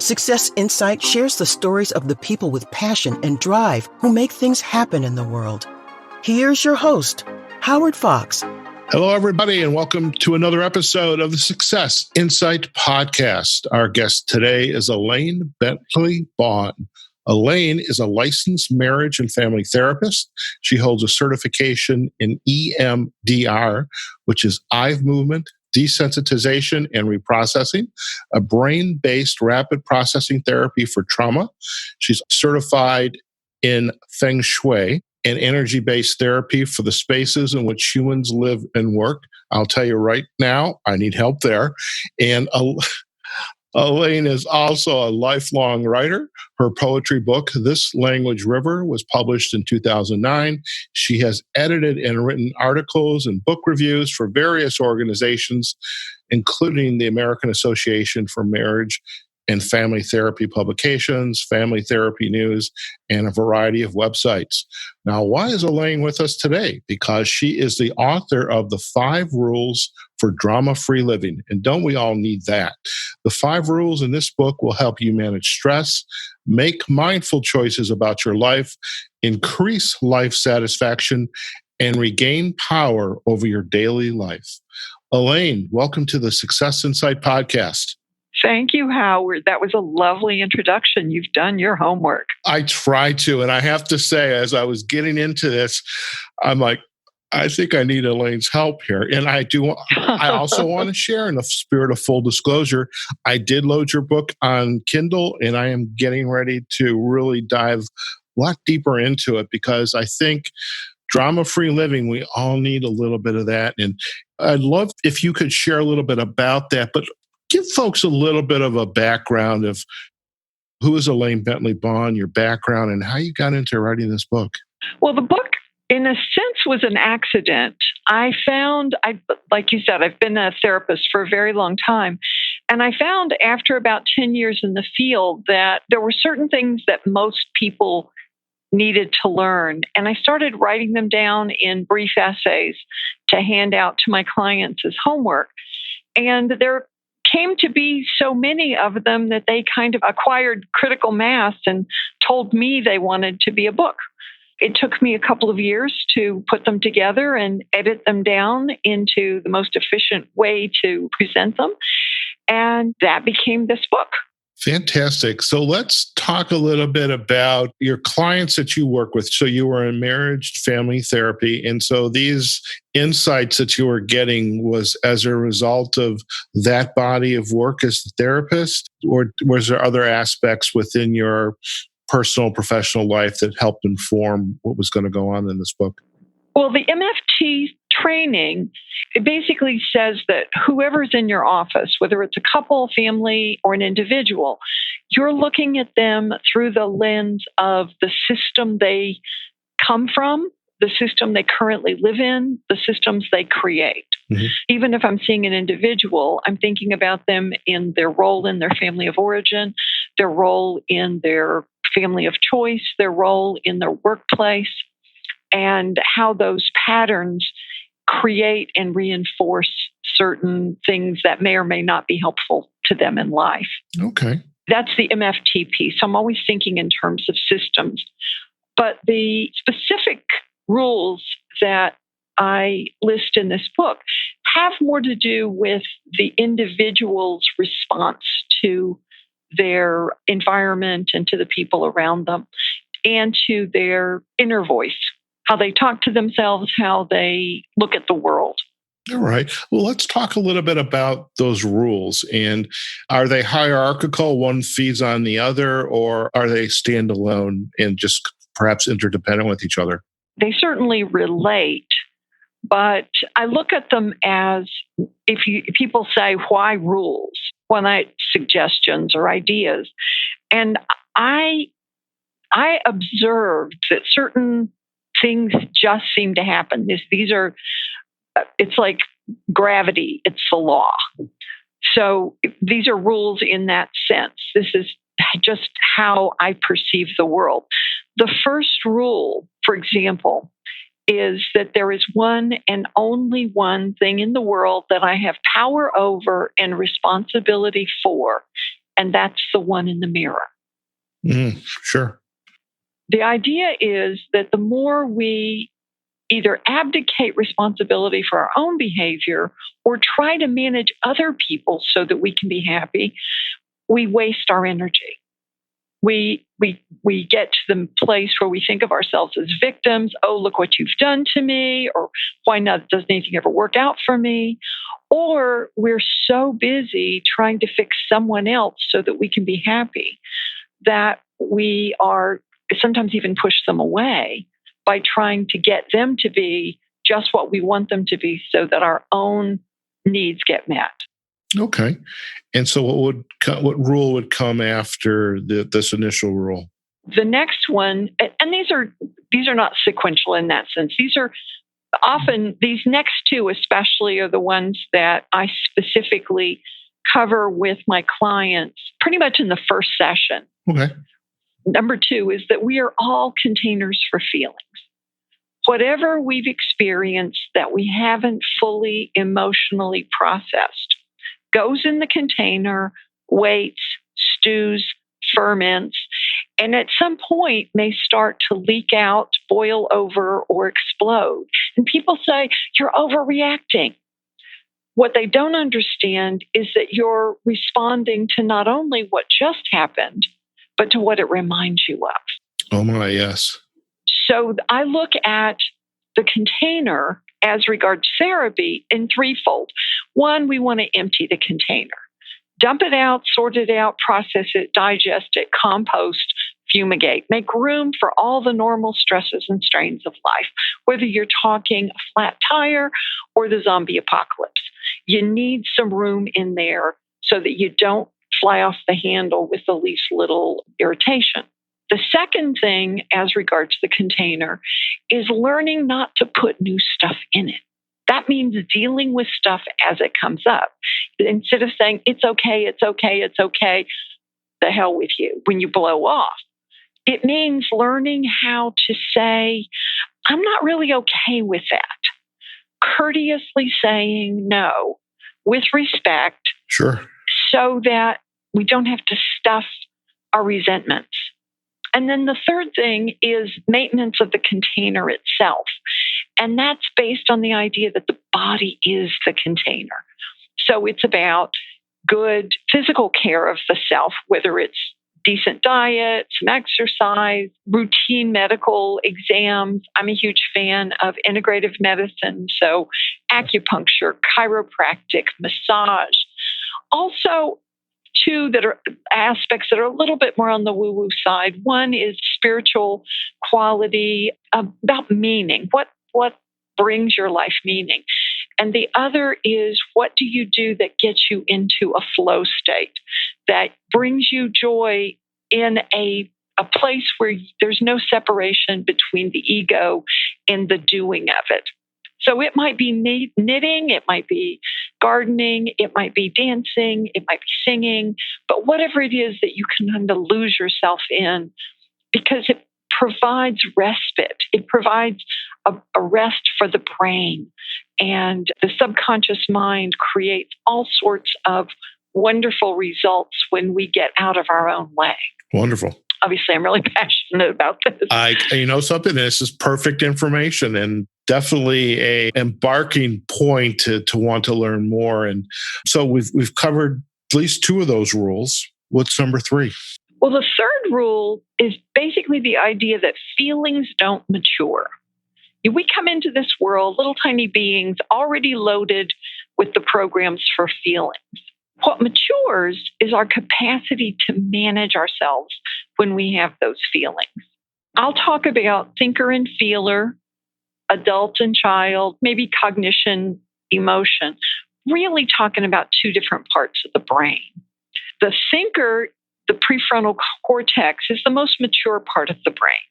Success Insight shares the stories of the people with passion and drive who make things happen in the world. Here's your host, Howard Fox. Hello, everybody, and welcome to another episode of the Success Insight podcast. Our guest today is Elaine Bentley Baughn. Elaine is a licensed marriage and family therapist. She holds a certification in EMDR, which is eye movement, desensitization, and reprocessing, a brain-based rapid processing therapy for trauma. She's certified in Feng Shui, an energy-based therapy for the spaces in which humans live and work. I'll tell you right now, I need help there. And Elaine is also a lifelong writer. Her poetry book, This Language River, was published in 2009. She has edited and written articles and book reviews for various organizations, including the American Association for Marriage and Family Therapy publications, Family Therapy News, and a variety of websites. Now, why is Elaine with us today? Because she is the author of The 5 Rules for Drama-Free Living. And don't we all need that? The 5 rules in this book will help you manage stress, make mindful choices about your life, increase life satisfaction, and regain power over your daily life. Elaine, welcome to the Success Insight podcast. Thank you, Howard. That was a lovely introduction. You've done your homework. I try to, and I have to say, as I was getting into this, I'm like, I think I need Elaine's help here. And I do. I also want to share, in the spirit of full disclosure, I did load your book on Kindle, and I am getting ready to really dive a lot deeper into it, because I think drama-free living, we all need a little bit of that. And I'd love if you could share a little bit about that, but give folks a little bit of a background of who is Elaine Bentley Baughn, your background, and how you got into writing this book. Well, the book, in a sense, was an accident. Like you said, I've been a therapist for a very long time. And I found after about 10 years in the field that there were certain things that most people needed to learn. And I started writing them down in brief essays to hand out to my clients as homework. And there came to be so many of them that they kind of acquired critical mass and told me they wanted to be a book. It took me a couple of years to put them together and edit them down into the most efficient way to present them. And that became this book. Fantastic. So let's talk a little bit about your clients that you work with. So you were in marriage, family therapy. And so these insights that you were getting was as a result of that body of work as a therapist, or was there other aspects within your personal, professional life that helped inform what was going to go on in this book? Well, the MFT training, it basically says that whoever's in your office, whether it's a couple, family, or an individual, you're looking at them through the lens of the system they come from, the system they currently live in, the systems they create. Mm-hmm. Even if I'm seeing an individual, I'm thinking about them in their role in their family of origin, their role in their family of choice, their role in their workplace, and how those patterns create and reinforce certain things that may or may not be helpful to them in life. Okay. That's the MFT piece. I'm always thinking in terms of systems. But the specific rules that I list in this book have more to do with the individual's response to their environment and to the people around them, and to their inner voice, how they talk to themselves, how they look at the world. All right. Well, let's talk a little bit about those rules. And are they hierarchical, one feeds on the other, or are they standalone and just perhaps interdependent with each other? They certainly relate, but I look at them as, if people say, why rules? When I suggestions or ideas. And I observed that certain things just seem to happen. It's like gravity, it's the law. So these are rules in that sense. This is just how I perceive the world. The first rule, for example, is that there is one and only one thing in the world that I have power over and responsibility for, and that's the one in the mirror. Sure. The idea is that the more we either abdicate responsibility for our own behavior or try to manage other people so that we can be happy, we waste our energy. We get to the place where we think of ourselves as victims. Oh, look what you've done to me, or why not? Does anything ever work out for me? Or we're so busy trying to fix someone else so that we can be happy that we are sometimes even push them away by trying to get them to be just what we want them to be so that our own needs get met. Okay. And so what rule would come after this initial rule? The next one, and these are not sequential in that sense. These are often, these next two especially are the ones that I specifically cover with my clients pretty much in the first session. Okay. Number two is that we are all containers for feelings. Whatever we've experienced that we haven't fully emotionally processed goes in the container, waits, stews, ferments, and at some point may start to leak out, boil over, or explode. And people say, you're overreacting. What they don't understand is that you're responding to not only what just happened, but to what it reminds you of. Oh my, yes. So I look at the container as regards therapy in threefold. One, we want to empty the container. Dump it out, sort it out, process it, digest it, compost, fumigate. Make room for all the normal stresses and strains of life, whether you're talking a flat tire or the zombie apocalypse. You need some room in there so that you don't fly off the handle with the least little irritation. The second thing, as regards the container, is learning not to put new stuff in it. That means dealing with stuff as it comes up. Instead of saying, it's okay, it's okay, it's okay, the hell with you, when you blow off. It means learning how to say, I'm not really okay with that. Courteously saying no with respect. Sure. So that we don't have to stuff our resentments. And then the third thing is maintenance of the container itself. And that's based on the idea that the body is the container. So it's about good physical care of the self, whether it's decent diet, some exercise, routine medical exams. I'm a huge fan of integrative medicine, so acupuncture, chiropractic, massage. Also, two that are aspects that are a little bit more on the woo-woo side. One is spiritual quality, about meaning. What brings your life meaning? And the other is, what do you do that gets you into a flow state, that brings you joy in a place where there's no separation between the ego and the doing of it? So it might be knitting, it might be gardening, it might be dancing, it might be singing, but whatever it is that you can kind of lose yourself in, because it provides respite. It provides a rest for the brain. And the subconscious mind creates all sorts of wonderful results when we get out of our own way. Wonderful. Obviously, I'm really passionate about this. You know something, this is perfect information and definitely a embarking point to want to learn more. And so we've covered at least two of those rules. What's number three? Well, the third rule is basically the idea that feelings don't mature. We come into this world, little tiny beings, already loaded with the programs for feelings. What matures is our capacity to manage ourselves when we have those feelings. I'll talk about thinker and feeler, adult and child, maybe cognition, emotion, really talking about two different parts of the brain. The thinker, the prefrontal cortex, is the most mature part of the brain.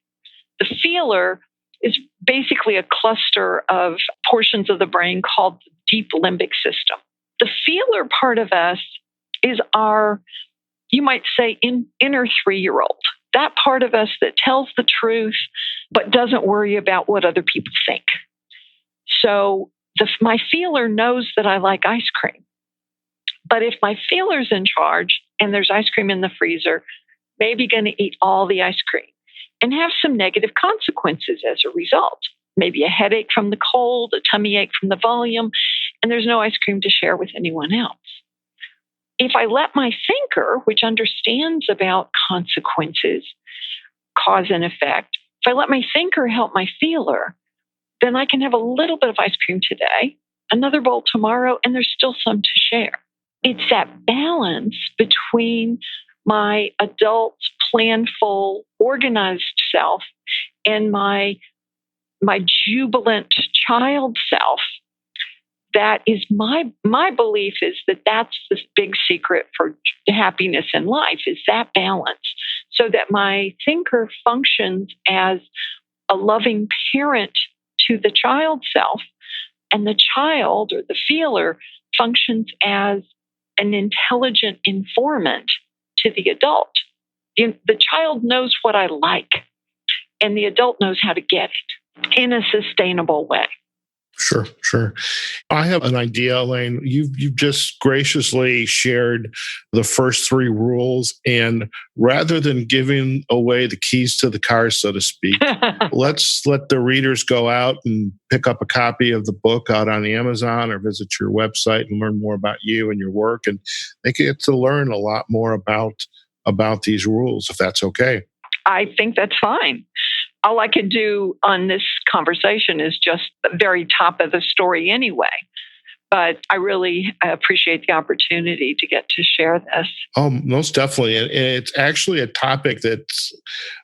The feeler is basically a cluster of portions of the brain called the deep limbic system. The feeler part of us is our, you might say, inner 3-year-old. That part of us that tells the truth, but doesn't worry about what other people think. So my feeler knows that I like ice cream. But if my feeler's in charge, and there's ice cream in the freezer, maybe going to eat all the ice cream and have some negative consequences as a result. Maybe a headache from the cold, a tummy ache from the volume, and there's no ice cream to share with anyone else. If I let my thinker, which understands about consequences, cause and effect, if I let my thinker help my feeler, then I can have a little bit of ice cream today, another bowl tomorrow, and there's still some to share. It's that balance between my adult, planful, organized self and my jubilant child self. That is my belief is that that's the big secret for happiness in life, is that balance, so that my thinker functions as a loving parent to the child self, and the child or the feeler functions as an intelligent informant to the adult. The child knows what I like, and the adult knows how to get it in a sustainable way. Sure. I have an idea, Elaine. You've just graciously shared the first 3 rules, and rather than giving away the keys to the car, so to speak, let's let the readers go out and pick up a copy of the book out on Amazon or visit your website and learn more about you and your work, and they get to learn a lot more about these rules, if that's okay. I think that's fine. All I can do on this conversation is just the very top of the story anyway. But I really appreciate the opportunity to get to share this. Oh, most definitely. And it's actually a topic that's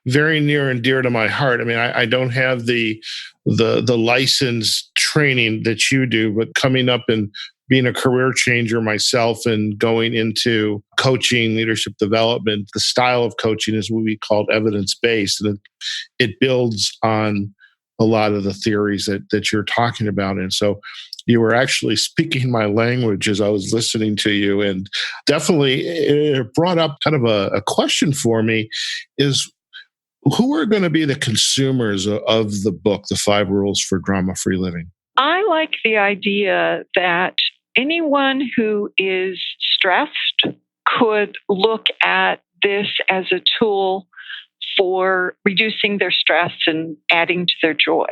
very near and dear to my heart. I mean, I don't have the license training that you do, but coming up and being a career changer myself and going into coaching, leadership development, the style of coaching is what we call evidence-based. And it builds on a lot of the theories that you're talking about. And so you were actually speaking my language as I was listening to you. And definitely it brought up kind of a question for me is, who are going to be the consumers of the book, The 5 Rules for Drama-Free Living? I like the idea that anyone who is stressed could look at this as a tool for reducing their stress and adding to their joy.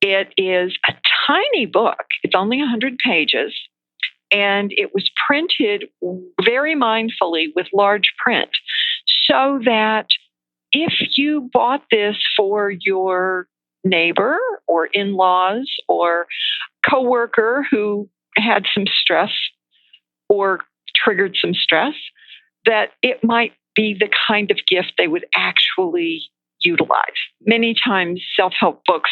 It is a tiny book. It's only 100 pages, and it was printed very mindfully with large print so that if you bought this for your neighbor or in-laws or coworker who had some stress or triggered some stress, that it might be the kind of gift they would actually utilize. Many times self-help books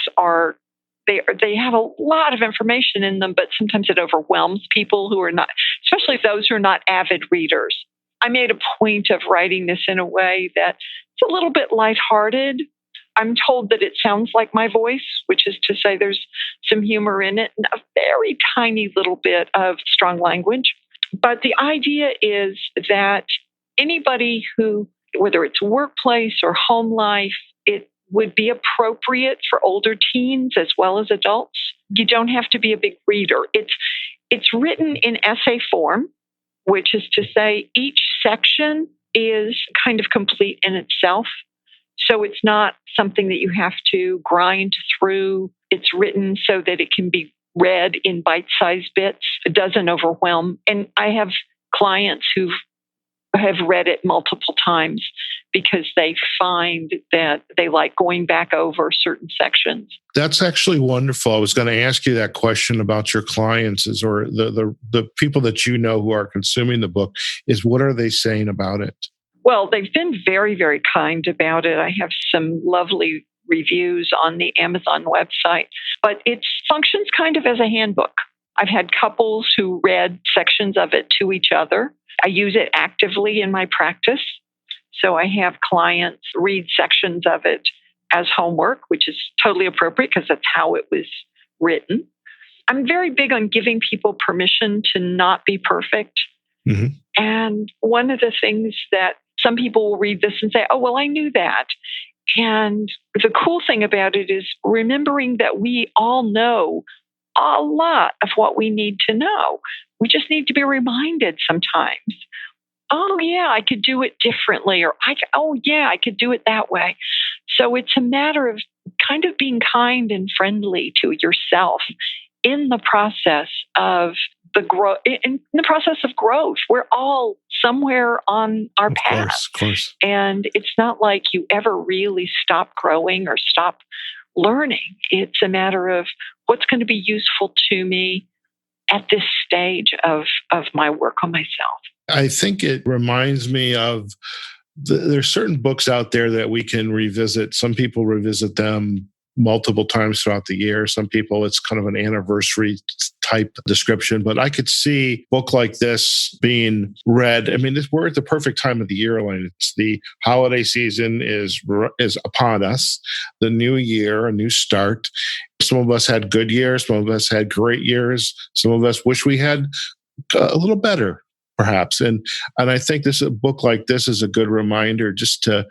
they have a lot of information in them, but sometimes it overwhelms people who are not, especially those who are not avid readers. I made a point of writing this in a way that it's a little bit lighthearted. I'm told that it sounds like my voice, which is to say there's some humor in it and a very tiny little bit of strong language. But the idea is that anybody who, whether it's workplace or home life, it would be appropriate for older teens as well as adults. You don't have to be a big reader. It's written in essay form, which is to say each section is kind of complete in itself. So it's not something that you have to grind through. It's written so that it can be read in bite-sized bits. It doesn't overwhelm. And I have clients who have read it multiple times because they find that they like going back over certain sections. That's actually wonderful. I was going to ask you that question about your clients or the people that you know who are consuming the book, is what are they saying about it? Well, they've been very, very kind about it. I have some lovely reviews on the Amazon website, but it functions kind of as a handbook. I've had couples who read sections of it to each other. I use it actively in my practice. So I have clients read sections of it as homework, which is totally appropriate because that's how it was written. I'm very big on giving people permission to not be perfect. Mm-hmm. And one of the things that some people will read this and say, oh, well, I knew that. And the cool thing about it is remembering that we all know a lot of what we need to know. We just need to be reminded sometimes. oh yeah, I could do it differently, or oh yeah, I could do it that way. So it's a matter of kind of being kind and friendly to yourself in the process of in the process of growth. We're all somewhere on our path. Of course. And it's not like you ever really stop growing or stop learning. It's a matter of what's going to be useful to me at this stage of my work on myself. I think it reminds me of there's certain books out there that we can revisit. Some people revisit them multiple times throughout the year. Some people, it's kind of an anniversary type description, but I could see a book like this being read. I mean, we're at the perfect time of the year, Elaine. It's the holiday season is upon us. The new year, a new start. Some of us had good years. Some of us had great years. Some of us wish we had a little better, perhaps. And I think a book like this is a good reminder just to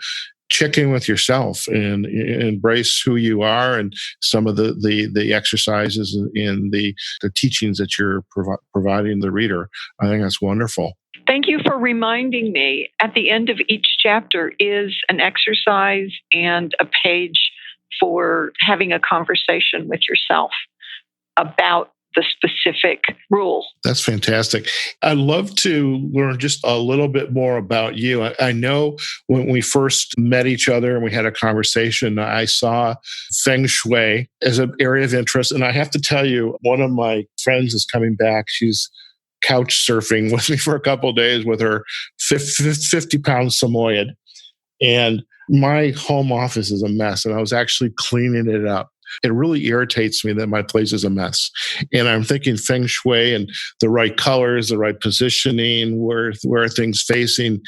check in with yourself and embrace who you are and some of the exercises and the teachings that you're providing the reader. I think that's wonderful. Thank you for reminding me. At the end of each chapter is an exercise and a page for having a conversation with yourself about the specific rule. That's fantastic. I'd love to learn just a little bit more about you. I know when we first met each other and we had a conversation, I saw Feng Shui as an area of interest. And I have to tell you, one of my friends is coming back. She's couch surfing with me for a couple of days with her 50-pound Samoyed. And my home office is a mess. And I was actually cleaning it up. It really irritates me that my place is a mess. And I'm thinking Feng Shui and the right colors, the right positioning, where are things facing.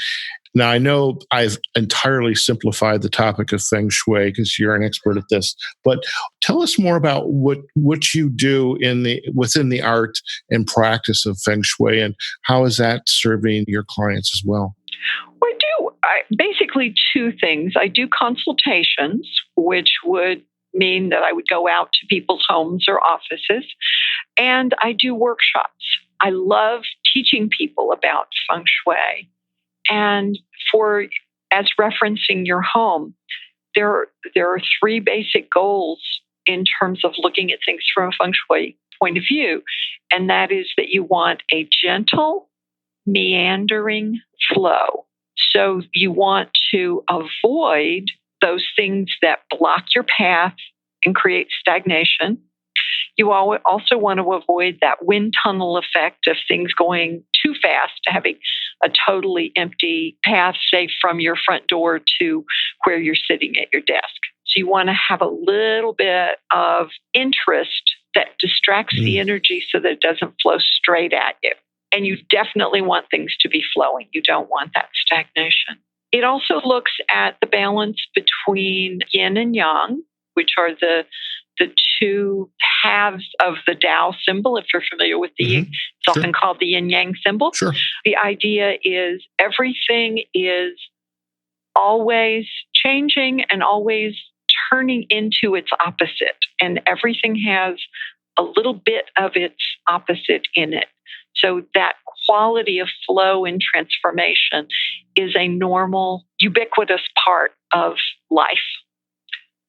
Now, I know I've entirely simplified the topic of Feng Shui because you're an expert at this, but tell us more about what you do within the art and practice of Feng Shui, and how is that serving your clients as well? Well, basically two things. I do consultations, which would mean that I would go out to people's homes or offices, and I do workshops. I love teaching people about Feng Shui. And as referencing your home, there are three basic goals in terms of looking at things from a Feng Shui point of view, and that is that you want a gentle, meandering flow. So you want to avoid those things that block your path and create stagnation. You also want to avoid that wind tunnel effect of things going too fast to having a totally empty path, say from your front door to where you're sitting at your desk. So you want to have a little bit of interest that distracts the energy so that it doesn't flow straight at you. And you definitely want things to be flowing. You don't want that stagnation. It also looks at the balance between yin and yang, which are the two halves of the Tao symbol. If you're familiar with the yin, it's often called the yin-yang symbol. Sure. The idea is everything is always changing and always turning into its opposite. And everything has a little bit of its opposite in it. So that quality of flow and transformation is a normal, ubiquitous part of life.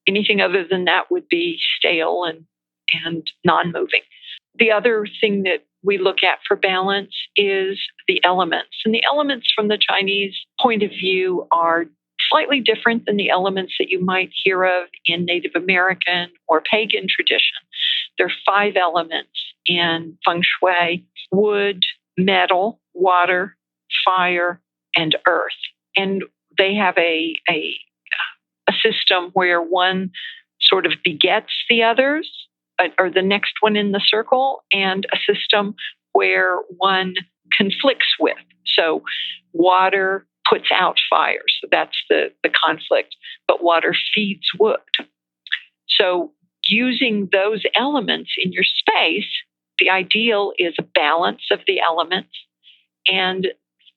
Anything other than that would be stale and non-moving. The other thing that we look at for balance is the elements. And the elements from the Chinese point of view are slightly different than the elements that you might hear of in Native American or pagan tradition. There are 5 elements in Feng Shui: wood, metal, water, fire, and earth. And they have a system where one sort of begets the others, or the next one in the circle, and a system where one conflicts with. So water puts out fire, so that's the conflict, but water feeds wood. So using those elements in your space, the ideal is a balance of the elements, and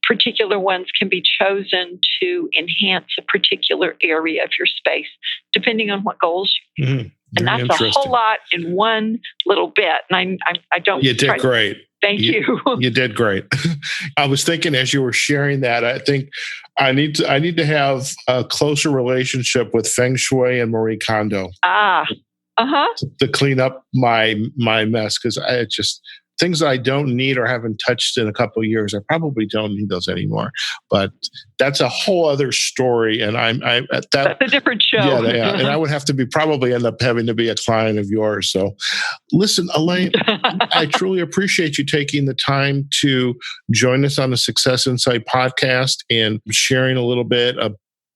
particular ones can be chosen to enhance a particular area of your space, depending on what goals you have. And that's a whole lot in one little bit. And I don't. You did great. Thank you. You did great. I was thinking as you were sharing that, I think I need to have a closer relationship with Feng Shui and Marie Kondo. To clean up my mess, because I just things I don't need or haven't touched in a couple of years. I probably don't need those anymore. But that's a whole other story, and that's a different show. Yeah, and I would have to probably end up having to be a client of yours. So, listen, Elaine, I truly appreciate you taking the time to join us on the Success Insight podcast and sharing a little bit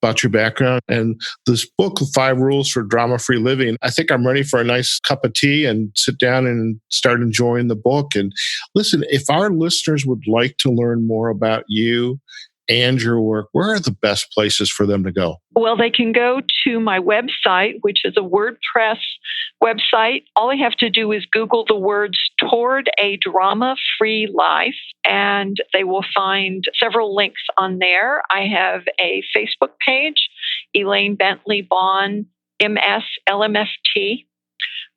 about your background and this book, 5 Rules for Drama-Free Living. I think I'm ready for a nice cup of tea and sit down and start enjoying the book. And listen, if our listeners would like to learn more about you and your work, where are the best places for them to go? Well, they can go to my website, which is a WordPress website. All they have to do is Google the words "Toward a Drama-Free Life," and they will find several links on there. I have a Facebook page, Elaine Bentley Baughn, MS LMFT.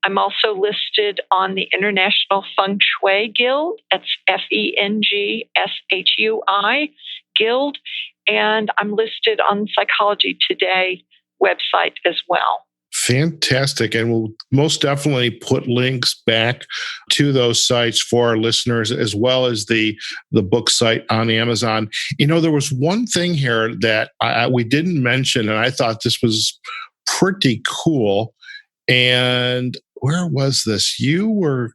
I'm also listed on the International Feng Shui Guild. That's FENGSHUI Guild. And I'm listed on Psychology Today website as well. Fantastic. And we'll most definitely put links back to those sites for our listeners, as well as the book site on Amazon. You know, there was one thing here that we didn't mention, and I thought this was pretty cool. And where was this? Your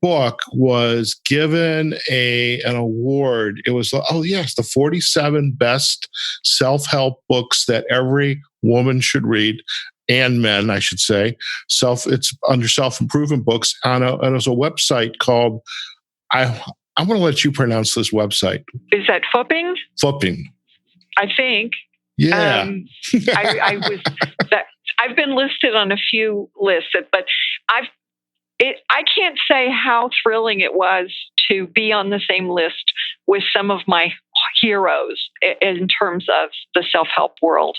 book was given an award. It was, the 47 best self-help books that every woman should read, and men, I should say. It's under self-improvement books and it was a website called, I'm going to let you pronounce this website. Is that Flipping? Flipping. I think. Yeah. I've been listed on a few lists, but I can't say how thrilling it was to be on the same list with some of my heroes in terms of the self-help world.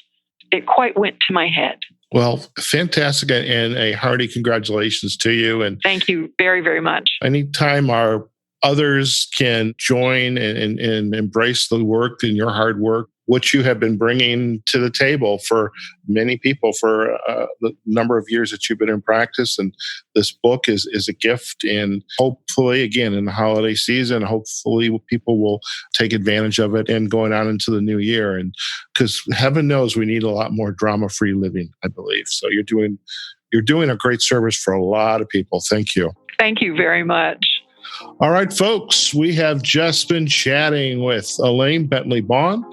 It quite went to my head. Well, fantastic, and a hearty congratulations to you. And thank you very, very much. Anytime our others can join and embrace the work and your hard work, which you have been bringing to the table for many people for the number of years that you've been in practice. And this book is a gift. And hopefully, again, in the holiday season, hopefully people will take advantage of it and going on into the new year. And because heaven knows we need a lot more drama-free living, I believe. So you're doing a great service for a lot of people. Thank you. Thank you very much. All right, folks, we have just been chatting with Elaine Bentley Baughn,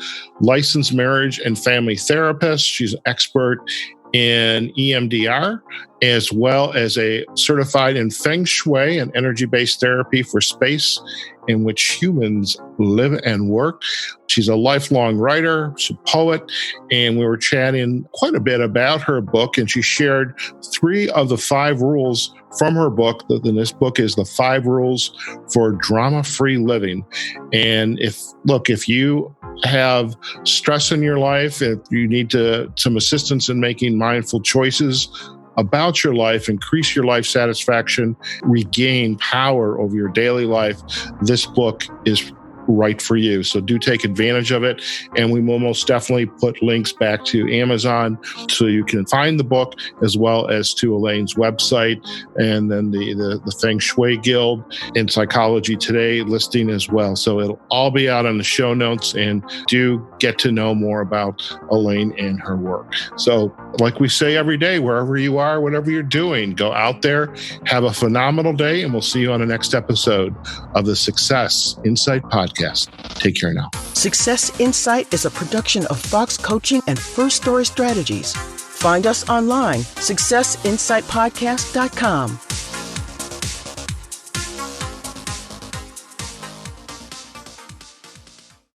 licensed marriage and family therapist. She's an expert in EMDR, as well as a certified in Feng Shui and energy-based therapy for space in which humans live and work. She's a lifelong writer, she's a poet, and we were chatting quite a bit about her book, and she shared 3 of the 5 rules from her book. And this book is the 5 Rules for Drama-Free Living. And if you have stress in your life, if you need some assistance in making mindful choices about your life, increase your life satisfaction, regain power over your daily life, this book is right for you. So do take advantage of it. And we will most definitely put links back to Amazon so you can find the book, as well as to Elaine's website, and then the Feng Shui Guild and Psychology Today listing as well. So it'll all be out on the show notes, and do get to know more about Elaine and her work. So like we say every day, wherever you are, whatever you're doing, go out there, have a phenomenal day, and we'll see you on the next episode of the Success Insight Podcast. Take care now. Success Insight is a production of Fox Coaching and First Story Strategies. Find us online, successinsightpodcast.com.